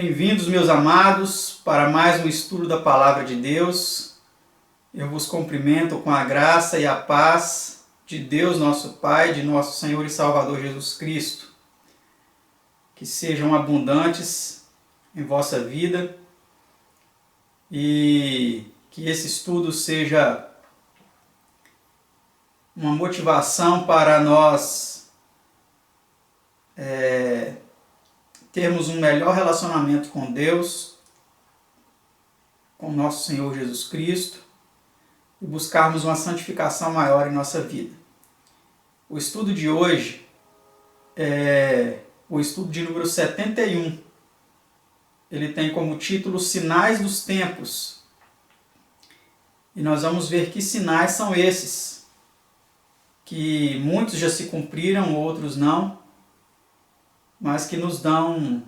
Bem-vindos, meus amados, para mais um estudo da Palavra de Deus. Eu vos cumprimento com a graça e a paz de Deus, nosso Pai, de nosso Senhor e Salvador Jesus Cristo. Que sejam abundantes em vossa vida e que esse estudo seja uma motivação para nós termos um melhor relacionamento com Deus, com nosso Senhor Jesus Cristo e buscarmos uma santificação maior em nossa vida. O estudo de hoje é o estudo de número 71. Ele tem como título Sinais dos Tempos. E nós vamos ver que sinais são esses, que muitos já se cumpriram, outros não, mas que nos dão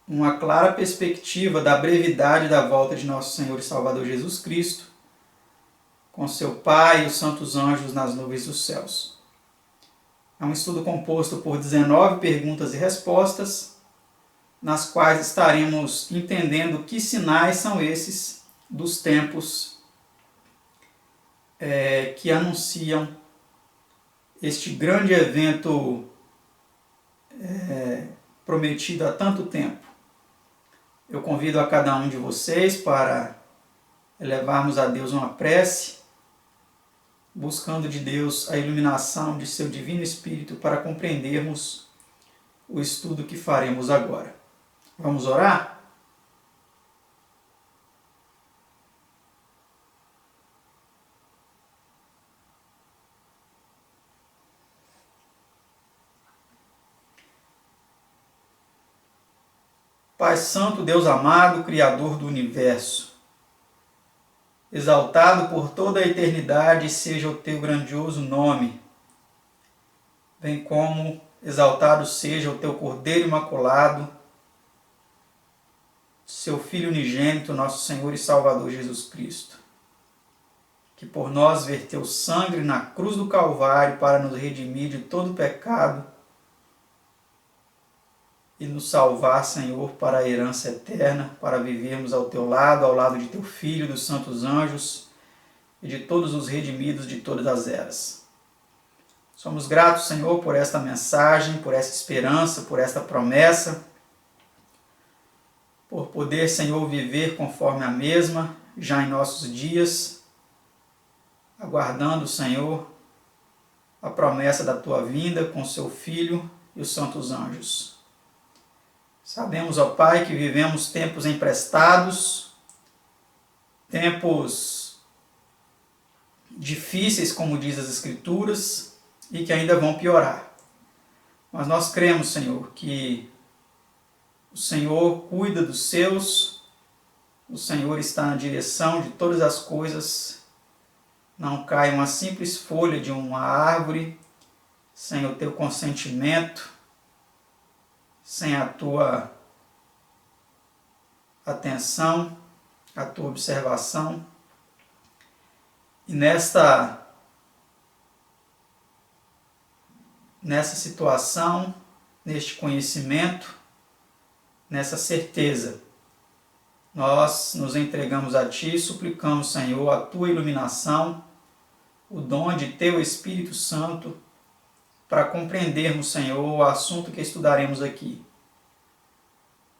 uma clara perspectiva da brevidade da volta de nosso Senhor e Salvador Jesus Cristo, com seu Pai e os santos anjos nas nuvens dos céus. É um estudo composto por 19 perguntas e respostas, nas quais estaremos entendendo que sinais são esses dos tempos que anunciam este grande evento prometido há tanto tempo. Eu convido a cada um de vocês para elevarmos a Deus uma prece, buscando de Deus a iluminação de seu Divino Espírito para compreendermos o estudo que faremos agora. Vamos orar? Pai Santo, Deus amado, Criador do Universo, exaltado por toda a eternidade seja o teu grandioso nome, bem como exaltado seja o teu Cordeiro Imaculado, seu Filho unigênito, nosso Senhor e Salvador Jesus Cristo, que por nós verteu sangue na cruz do Calvário para nos redimir de todo pecado e nos salvar, Senhor, para a herança eterna, para vivermos ao teu lado, ao lado de teu Filho, dos santos anjos e de todos os redimidos de todas as eras. Somos gratos, Senhor, por esta mensagem, por essa esperança, por esta promessa, por poder, Senhor, viver conforme a mesma, já em nossos dias, aguardando, Senhor, a promessa da tua vinda com seu Filho e os santos anjos. Sabemos, ó Pai, que vivemos tempos emprestados, tempos difíceis, como diz as Escrituras, e que ainda vão piorar. Mas nós cremos, Senhor, que o Senhor cuida dos seus, o Senhor está na direção de todas as coisas, não cai uma simples folha de uma árvore sem o teu consentimento, sem a tua atenção, a tua observação. E nessa situação, neste conhecimento, nessa certeza, nós nos entregamos a Ti e suplicamos, Senhor, a Tua iluminação, o dom de Teu Espírito Santo, para compreendermos, Senhor, o assunto que estudaremos aqui.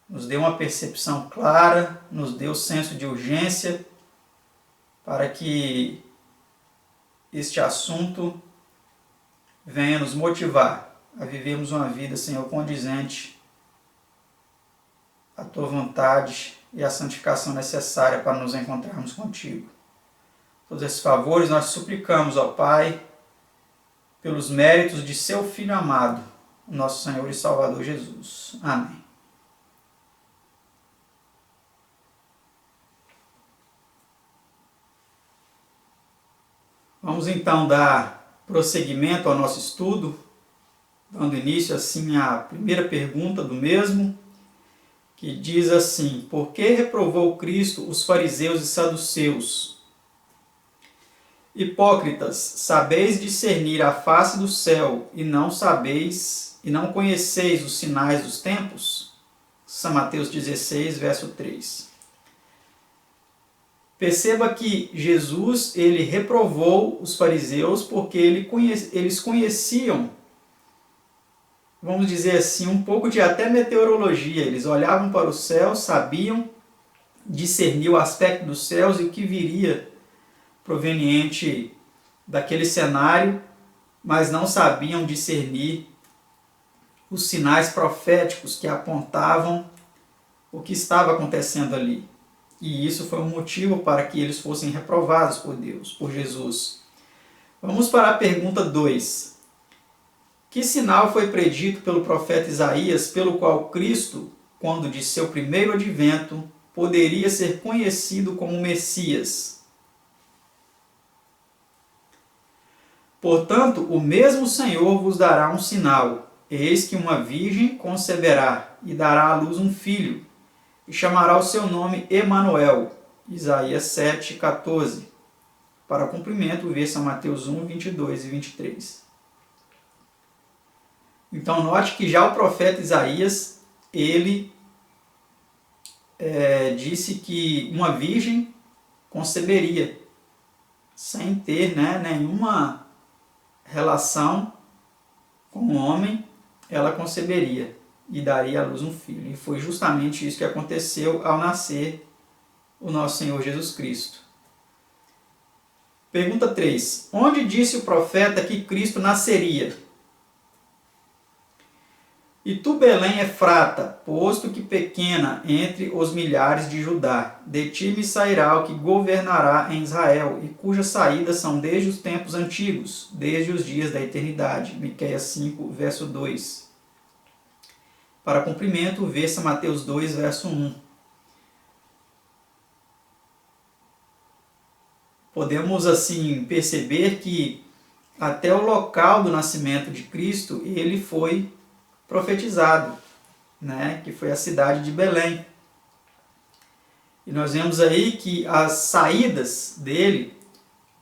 Nos dê uma percepção clara, nos dê o senso de urgência, para que este assunto venha nos motivar a vivermos uma vida, Senhor, condizente à Tua vontade e à santificação necessária para nos encontrarmos contigo. Todos esses favores nós suplicamos, ó Pai, pelos méritos de seu Filho amado, nosso Senhor e Salvador Jesus. Amém. Vamos então dar prosseguimento ao nosso estudo, dando início assim à primeira pergunta do mesmo, que diz assim: por que reprovou Cristo os fariseus e saduceus? Hipócritas, sabeis discernir a face do céu e não sabeis e não conheceis os sinais dos tempos? São Mateus 16, verso 3. Perceba que Jesus ele reprovou os fariseus porque eles conheciam, vamos dizer assim, um pouco de até meteorologia. Eles olhavam para o céu, sabiam discernir o aspecto dos céus e o que viria proveniente daquele cenário, mas não sabiam discernir os sinais proféticos que apontavam o que estava acontecendo ali. E isso foi um motivo para que eles fossem reprovados por Deus, por Jesus. Vamos para a pergunta 2. Que sinal foi predito pelo profeta Isaías, pelo qual Cristo, quando de seu primeiro advento, poderia ser conhecido como Messias? Portanto, o mesmo Senhor vos dará um sinal. Eis que uma virgem conceberá e dará à luz um filho, e chamará o seu nome Emanuel. Isaías 7, 14. Para cumprimento, ver São Mateus 1, 22 e 23. Então, note que já o profeta Isaías, ele disse que uma virgem conceberia, sem ter nenhuma relação com o homem, ela conceberia e daria à luz um filho. E foi justamente isso que aconteceu ao nascer o nosso Senhor Jesus Cristo. Pergunta 3. Onde disse o profeta que Cristo nasceria? E tu, Belém Efrata, posto que pequena entre os milhares de Judá, de ti me sairá o que governará em Israel, e cujas saídas são desde os tempos antigos, desde os dias da eternidade. Miqueias 5, verso 2. Para cumprimento, ver-se Mateus 2, verso 1. Podemos assim perceber que até o local do nascimento de Cristo, ele foi profetizado, que foi a cidade de Belém. E nós vemos aí que as saídas dele,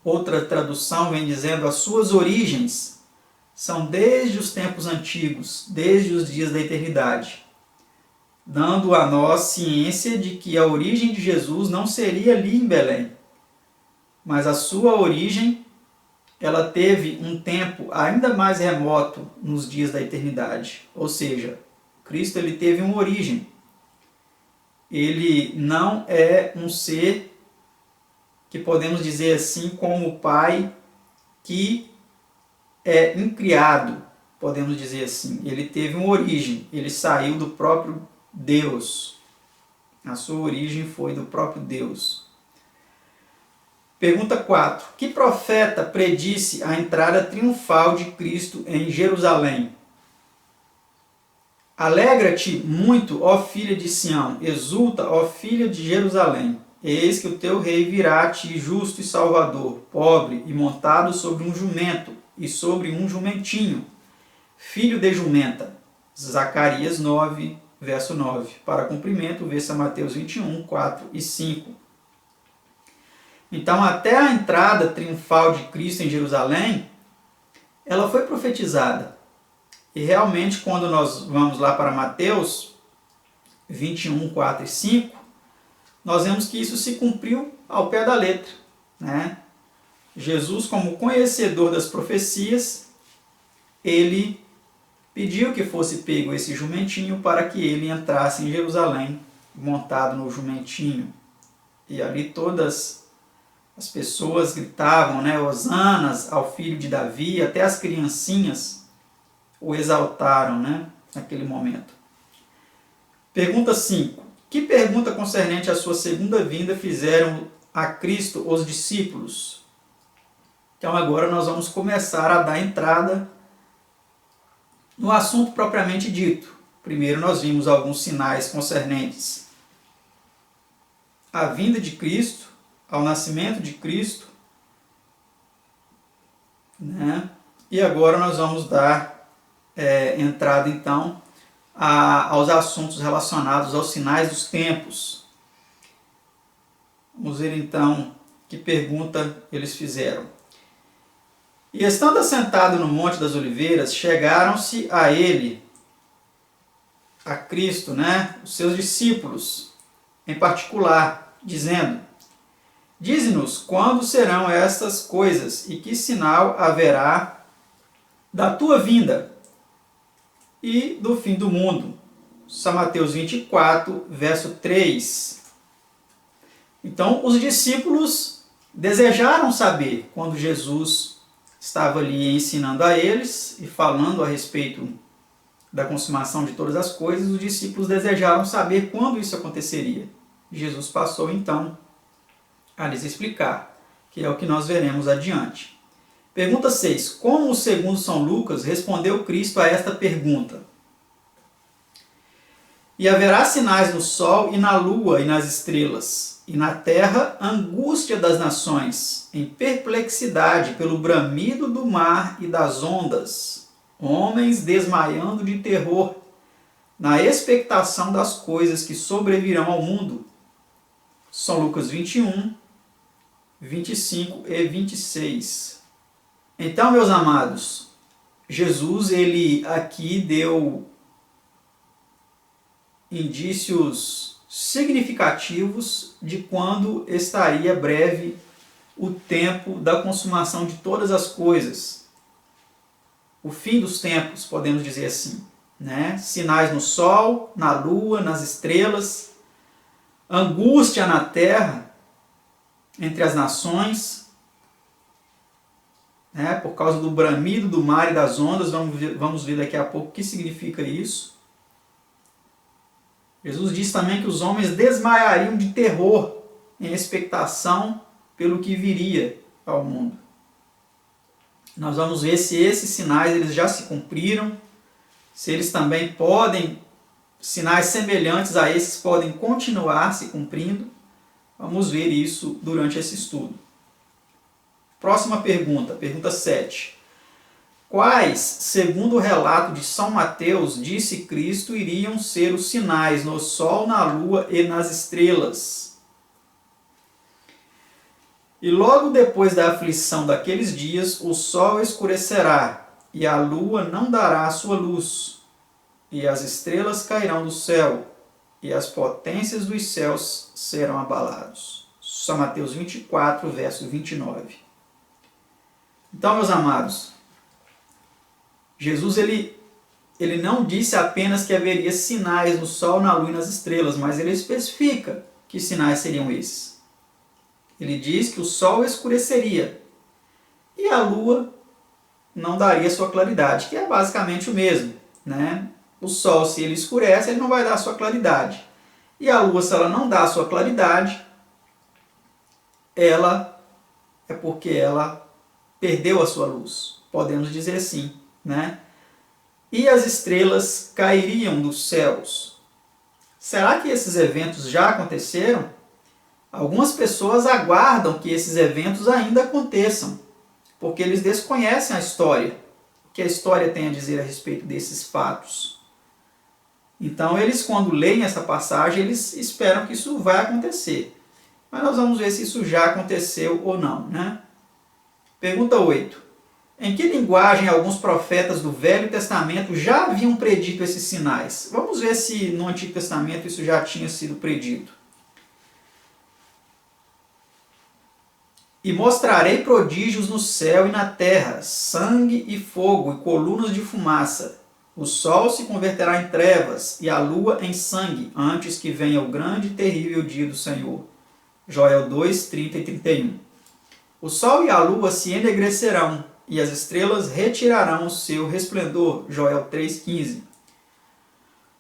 outra tradução vem dizendo as suas origens, são desde os tempos antigos, desde os dias da eternidade, dando a nós ciência de que a origem de Jesus não seria ali em Belém, mas a sua origem, ela teve um tempo ainda mais remoto nos dias da eternidade. Ou seja, Cristo ele teve uma origem. Ele não é um ser que podemos dizer assim como o Pai que é incriado, podemos dizer assim. Ele teve uma origem, ele saiu do próprio Deus. A sua origem foi do próprio Deus. Pergunta 4. Que profeta predisse a entrada triunfal de Cristo em Jerusalém? Alegra-te muito, ó filha de Sião, exulta, ó filha de Jerusalém. Eis que o teu rei virá a ti, justo e salvador, pobre e montado sobre um jumento e sobre um jumentinho, filho de jumenta. Zacarias 9, verso 9. Para cumprimento, vê-se Mateus 21, 4 e 5. Então, até a entrada triunfal de Cristo em Jerusalém, ela foi profetizada. E realmente, quando nós vamos lá para Mateus 21, 4 e 5, nós vemos que isso se cumpriu ao pé da letra. Jesus, como conhecedor das profecias, ele pediu que fosse pego esse jumentinho para que ele entrasse em Jerusalém, montado no jumentinho. E ali todas as pessoas gritavam, hosanas ao filho de Davi, até as criancinhas o exaltaram, naquele momento. Pergunta 5. Que pergunta concernente à sua segunda vinda fizeram a Cristo os discípulos? Então agora nós vamos começar a dar entrada no assunto propriamente dito. Primeiro nós vimos alguns sinais concernentes à vinda de Cristo, ao nascimento de Cristo, e agora nós vamos dar entrada então aos assuntos relacionados aos sinais dos tempos. Vamos ver então que pergunta eles fizeram. E estando assentado no Monte das Oliveiras, chegaram-se a ele, a Cristo, os seus discípulos, em particular, dizendo: Dize-nos quando serão estas coisas e que sinal haverá da tua vinda e do fim do mundo. São Mateus 24, verso 3. Então, os discípulos desejaram saber quando Jesus estava ali ensinando a eles e falando a respeito da consumação de todas as coisas. Os discípulos desejaram saber quando isso aconteceria. Jesus passou então a lhes explicar, que é o que nós veremos adiante. Pergunta 6. Como, segundo São Lucas, respondeu Cristo a esta pergunta? E haverá sinais no sol e na lua e nas estrelas, e na terra angústia das nações, em perplexidade pelo bramido do mar e das ondas, homens desmaiando de terror, na expectação das coisas que sobrevirão ao mundo. São Lucas 21, 25 e 26. Então, meus amados, Jesus, ele aqui deu indícios significativos de quando estaria breve o tempo da consumação de todas as coisas. O fim dos tempos, podemos dizer assim. Sinais no sol, na lua, nas estrelas, angústia na terra, entre as nações, por causa do bramido do mar e das ondas. Vamos ver daqui a pouco o que significa isso. Jesus disse também que os homens desmaiariam de terror em expectação pelo que viria ao mundo. Nós vamos ver se esses sinais eles já se cumpriram, se eles também podem, sinais semelhantes a esses podem continuar se cumprindo. Vamos ver isso durante esse estudo. Próxima pergunta, pergunta 7. Quais, segundo o relato de São Mateus, disse Cristo, iriam ser os sinais no sol, na lua e nas estrelas? E logo depois da aflição daqueles dias, o sol escurecerá, e a lua não dará a sua luz, e as estrelas cairão do céu, e as potências dos céus serão abalados. São Mateus 24, verso 29. Então, meus amados, Jesus ele não disse apenas que haveria sinais no sol, na lua e nas estrelas, mas ele especifica que sinais seriam esses. Ele diz que o sol escureceria e a lua não daria sua claridade, que é basicamente o mesmo. O sol, se ele escurece, ele não vai dar sua claridade. E a lua, se ela não dá sua claridade, ela é porque ela perdeu a sua luz. Podemos dizer assim. E as estrelas cairiam dos céus. Será que esses eventos já aconteceram? Algumas pessoas aguardam que esses eventos ainda aconteçam, porque eles desconhecem a história, o que a história tem a dizer a respeito desses fatos. Então, eles, quando leem essa passagem, eles esperam que isso vai acontecer. Mas nós vamos ver se isso já aconteceu ou não. Pergunta 8. Em que linguagem alguns profetas do Velho Testamento já haviam predito esses sinais? Vamos ver se no Antigo Testamento isso já tinha sido predito. E mostrarei prodígios no céu e na terra, sangue e fogo e colunas de fumaça. O sol se converterá em trevas e a lua em sangue, antes que venha o grande e terrível dia do Senhor. Joel 2, 30 e 31. O sol e a lua se ennegrecerão, e as estrelas retirarão o seu resplendor. Joel 3,15.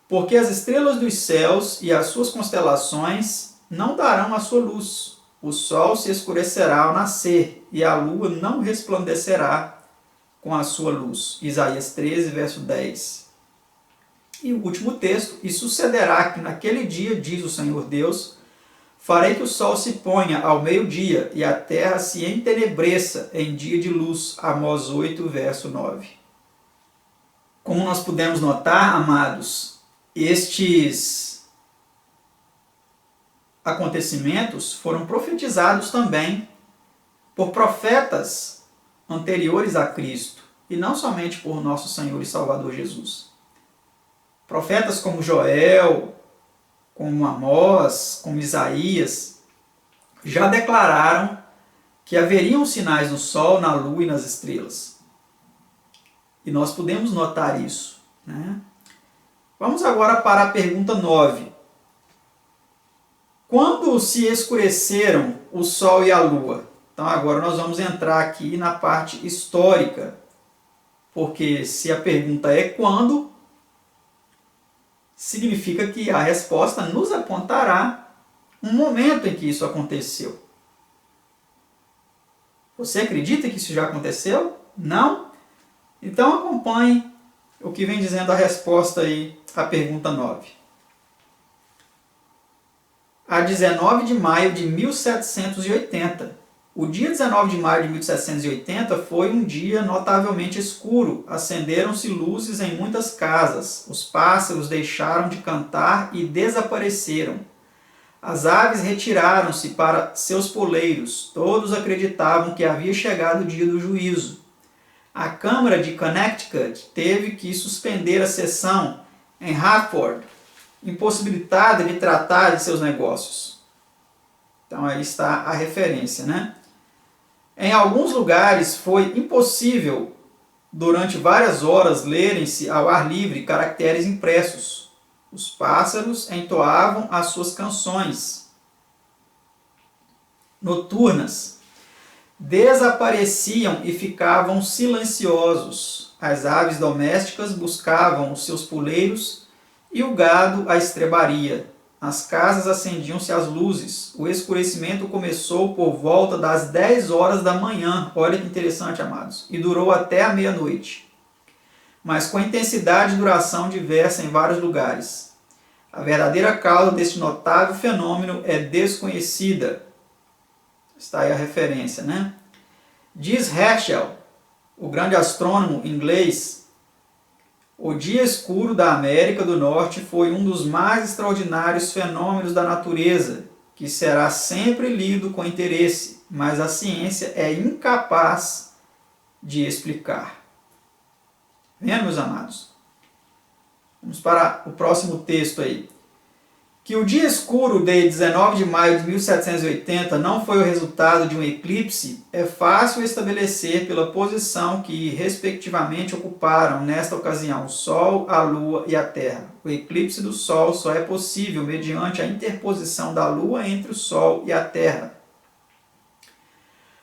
Porque as estrelas dos céus e as suas constelações não darão a sua luz. O sol se escurecerá ao nascer, e a lua não resplandecerá com a sua luz. Isaías 13, verso 10. E o último texto: e sucederá que naquele dia, diz o Senhor Deus, farei que o sol se ponha ao meio-dia e a terra se entenebreça em dia de luz. Amós 8, verso 9. Como nós pudemos notar, amados, estes acontecimentos foram profetizados também por profetas anteriores a Cristo, e não somente por nosso Senhor e Salvador Jesus. Profetas como Joel, como Amós, como Isaías, já declararam que haveriam sinais no sol, na lua e nas estrelas. E nós podemos notar isso, né? Vamos agora para a pergunta 9. Quando se escureceram o sol e a lua? Então agora nós vamos entrar aqui na parte histórica, porque se a pergunta é quando, significa que a resposta nos apontará um momento em que isso aconteceu. Você acredita que isso já aconteceu? Não? Então acompanhe o que vem dizendo a resposta aí à pergunta 9. A 19 de maio de 1780. O dia 19 de maio de 1780 foi um dia notavelmente escuro. Acenderam-se luzes em muitas casas. Os pássaros deixaram de cantar e desapareceram. As aves retiraram-se para seus poleiros. Todos acreditavam que havia chegado o dia do juízo. A Câmara de Connecticut teve que suspender a sessão em Hartford, impossibilitada de tratar de seus negócios. Então aí está a referência, né? Em alguns lugares foi impossível, durante várias horas, lerem-se ao ar livre caracteres impressos. Os pássaros entoavam as suas canções noturnas, desapareciam e ficavam silenciosos. As aves domésticas buscavam os seus puleiros e o gado a estrebaria. Nas casas acendiam-se as luzes. O escurecimento começou por volta das 10 horas da manhã. Olha que interessante, amados. E durou até a meia-noite, mas com intensidade e duração diversa em vários lugares. A verdadeira causa deste notável fenômeno é desconhecida. Está aí a referência, né? Diz Herschel, o grande astrônomo inglês, o dia escuro da América do Norte foi um dos mais extraordinários fenômenos da natureza, que será sempre lido com interesse, mas a ciência é incapaz de explicar. Vendo, meus amados? Vamos para o próximo texto aí. Que o dia escuro de 19 de maio de 1780 não foi o resultado de um eclipse é fácil estabelecer pela posição que, respectivamente, ocuparam nesta ocasião o Sol, a Lua e a Terra. O eclipse do Sol só é possível mediante a interposição da Lua entre o Sol e a Terra.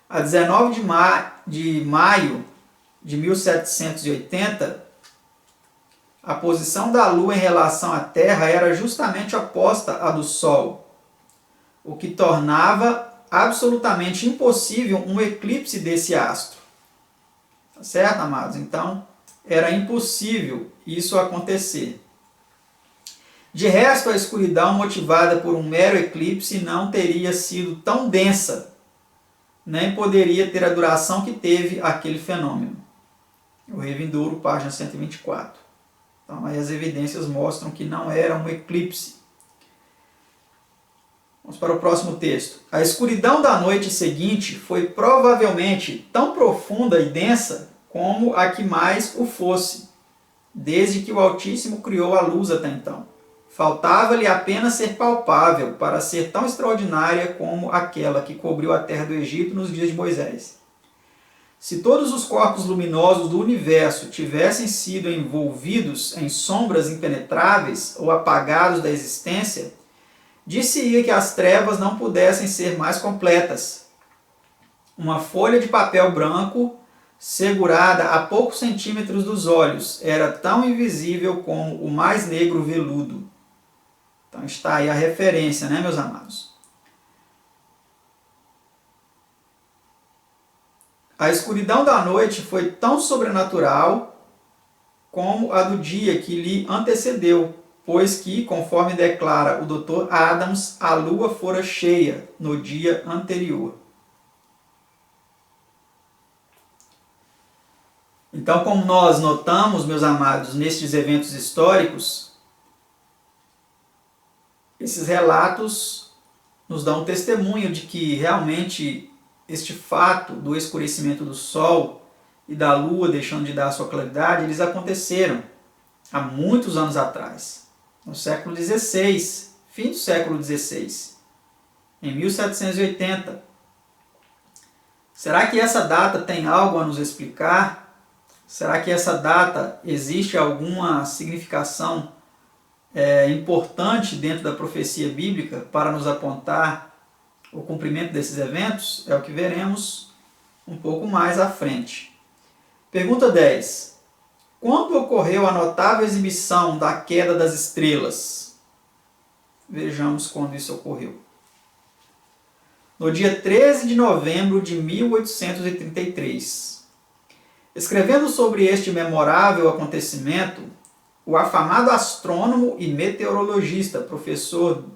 A 19 de maio de 1780, a posição da Lua em relação à Terra era justamente oposta à do Sol, o que tornava absolutamente impossível um eclipse desse astro. Tá certo, amados? Então, era impossível isso acontecer. De resto, a escuridão motivada por um mero eclipse não teria sido tão densa, nem poderia ter a duração que teve aquele fenômeno. O Rei Vindouro, página 124. Então, aí as evidências mostram que não era um eclipse. Vamos para o próximo texto. A escuridão da noite seguinte foi provavelmente tão profunda e densa como a que mais o fosse, desde que o Altíssimo criou a luz até então. Faltava-lhe apenas ser palpável para ser tão extraordinária como aquela que cobriu a terra do Egito nos dias de Moisés. Se todos os corpos luminosos do universo tivessem sido envolvidos em sombras impenetráveis ou apagados da existência, dir-se-ia que as trevas não pudessem ser mais completas. Uma folha de papel branco, segurada a poucos centímetros dos olhos, era tão invisível como o mais negro veludo. Então está aí a referência, né, meus amados? A escuridão da noite foi tão sobrenatural como a do dia que lhe antecedeu, pois que, conforme declara o Dr. Adams, a lua fora cheia no dia anterior. Então, como nós notamos, meus amados, nestes eventos históricos, esses relatos nos dão testemunho de que realmente este fato do escurecimento do Sol e da Lua deixando de dar sua claridade, eles aconteceram há muitos anos atrás, no século XVI, fim do século XVI, em 1780. Será que essa data tem algo a nos explicar? Será que essa data existe alguma significação importante dentro da profecia bíblica para nos apontar o cumprimento desses eventos? É o que veremos um pouco mais à frente. Pergunta 10. Quando ocorreu a notável exibição da queda das estrelas? Vejamos quando isso ocorreu. No dia 13 de novembro de 1833. Escrevendo sobre este memorável acontecimento, o afamado astrônomo e meteorologista, professor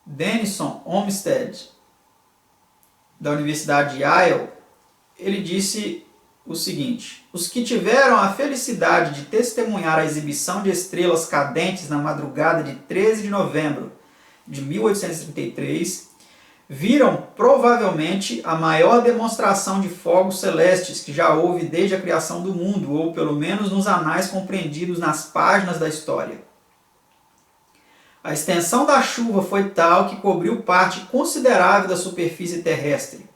Denison Olmsted, da Universidade de Yale, ele disse o seguinte: os que tiveram a felicidade de testemunhar a exibição de estrelas cadentes na madrugada de 13 de novembro de 1833 viram provavelmente a maior demonstração de fogos celestes que já houve desde a criação do mundo, ou pelo menos nos anais compreendidos nas páginas da história. A extensão da chuva foi tal que cobriu parte considerável da superfície terrestre,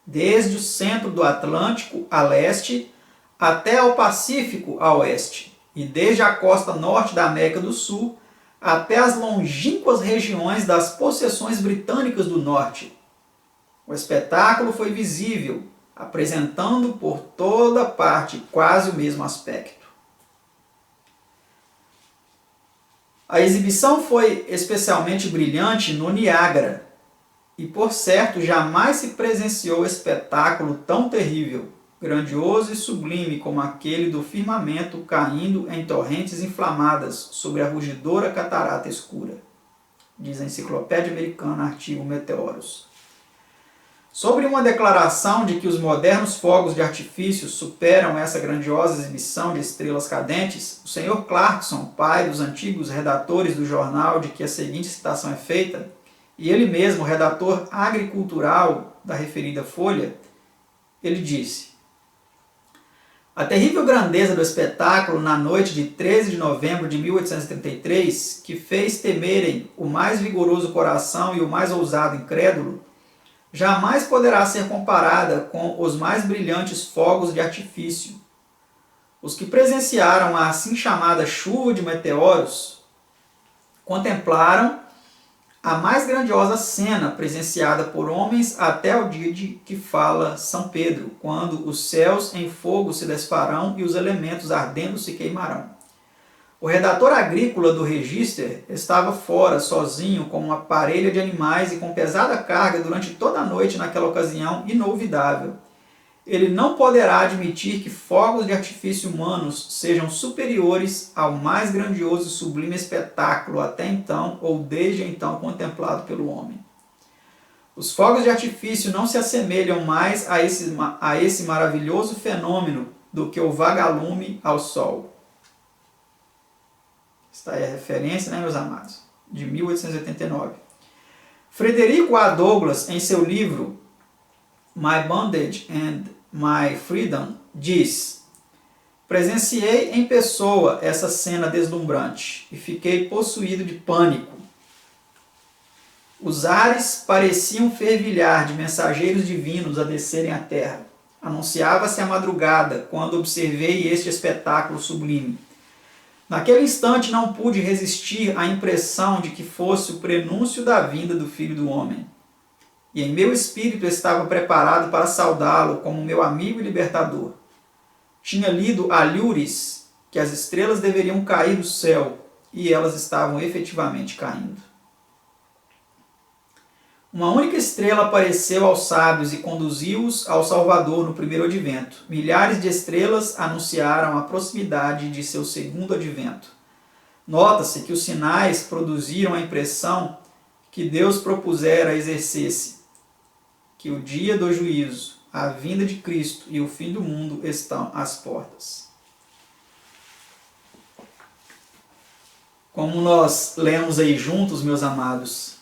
desde o centro do Atlântico a leste até ao Pacífico a oeste, e desde a costa norte da América do Sul até as longínquas regiões das possessões britânicas do norte. O espetáculo foi visível, apresentando por toda parte quase o mesmo aspecto. A exibição foi especialmente brilhante no Niágara, e por certo jamais se presenciou espetáculo tão terrível, grandioso e sublime como aquele do firmamento caindo em torrentes inflamadas sobre a rugidora catarata escura, diz a Enciclopédia Americana, artigo Meteoros. Sobre uma declaração de que os modernos fogos de artifício superam essa grandiosa exibição de estrelas cadentes, o Sr. Clarkson, pai dos antigos redatores do jornal de que a seguinte citação é feita, e ele mesmo redator agricultural da referida folha, ele disse: a terrível grandeza do espetáculo na noite de 13 de novembro de 1833, que fez temerem o mais vigoroso coração e o mais ousado incrédulo, jamais poderá ser comparada com os mais brilhantes fogos de artifício. Os que presenciaram a assim chamada chuva de meteoros contemplaram a mais grandiosa cena presenciada por homens até o dia de que fala São Pedro, quando os céus em fogo se desfarão e os elementos ardendo se queimarão. O redator agrícola do Register estava fora, sozinho, com uma parelha de animais e com pesada carga durante toda a noite naquela ocasião inolvidável. Ele não poderá admitir que fogos de artifício humanos sejam superiores ao mais grandioso e sublime espetáculo até então ou desde então contemplado pelo homem. Os fogos de artifício não se assemelham mais a esse maravilhoso fenômeno do que o vagalume ao sol. Está aí a referência, né, meus amados? De 1889. Frederico A. Douglass, em seu livro My Bondage and My Freedom, diz: presenciei em pessoa essa cena deslumbrante e fiquei possuído de pânico. Os ares pareciam fervilhar de mensageiros divinos a descerem à terra. Anunciava-se a madrugada quando observei este espetáculo sublime. Naquele instante não pude resistir à impressão de que fosse o prenúncio da vinda do Filho do Homem. E em meu espírito estava preparado para saudá-lo como meu amigo e libertador. Tinha lido a Lures que as estrelas deveriam cair do céu, e elas estavam efetivamente caindo. Uma única estrela apareceu aos sábios e conduziu-os ao Salvador no primeiro advento. Milhares de estrelas anunciaram a proximidade de seu segundo advento. Nota-se que os sinais produziram a impressão que Deus propusera exercer-se, que o dia do juízo, a vinda de Cristo e o fim do mundo estão às portas. Como nós lemos aí juntos, meus amados,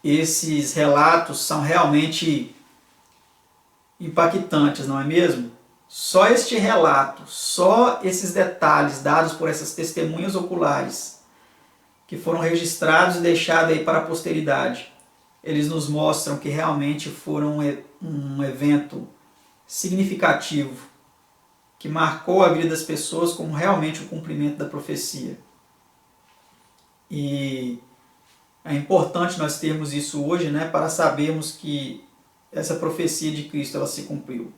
esses relatos são realmente impactantes, não é mesmo? Só este relato, só esses detalhes dados por essas testemunhas oculares que foram registrados e deixados aí para a posteridade, eles nos mostram que realmente foram um evento significativo, que marcou a vida das pessoas como realmente o cumprimento da profecia. E é importante nós termos isso hoje, né, para sabermos que essa profecia de Cristo ela se cumpriu.